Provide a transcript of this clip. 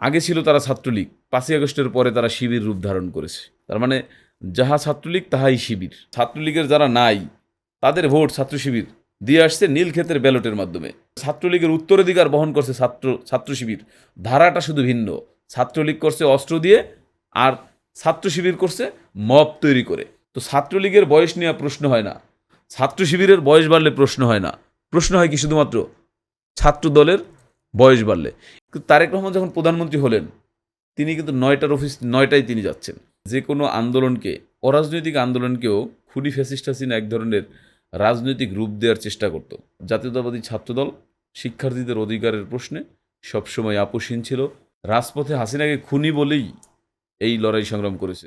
আগে ছিল তারা ছাত্রলীগ, 5ই আগস্টের পরে তারা শিবির রূপ ধারণ করেছে। তার মানে যাহা ছাত্রলীগ তাহাই শিবির। ছাত্রলীগের যারা নাই তাদের ভোট ছাত্র শিবির দিয়ে আসছে নীলক্ষেতের ব্যালটের মাধ্যমে। ছাত্রলীগের উত্তরাধিকার বহন করছে ছাত্র শিবির, ধারাটা শুধু ভিন্ন। ছাত্রলীগ করছে অস্ত্র দিয়ে, আর ছাত্র শিবির করছে মব তৈরি করে। তো ছাত্রলীগের বয়স নিয়ে প্রশ্ন হয় না, ছাত্র শিবিরের বয়স বাড়লে প্রশ্ন হয় না, প্রশ্ন হয় কি শুধুমাত্র ছাত্র দলের বয়স বাড়লে। কিন্তু তারেক রহমান যখন প্রধানমন্ত্রী হলেন, তিনি কিন্তু 9টার অফিস 9টায় তিনি যাচ্ছেন। যে কোনো আন্দোলনকে, অরাজনৈতিক আন্দোলনকেও খুনি ফ্যাসিস্ট হাসিনা এক ধরনের রাজনৈতিক রূপ দেওয়ার চেষ্টা করত। জাতীয়তাবাদী ছাত্রদল শিক্ষার্থীদের অধিকারের প্রশ্নে সবসময় আপোষহীন ছিল। রাজপথে হাসিনাকে খুনি বলেই এই লড়াই সংগ্রাম করেছে।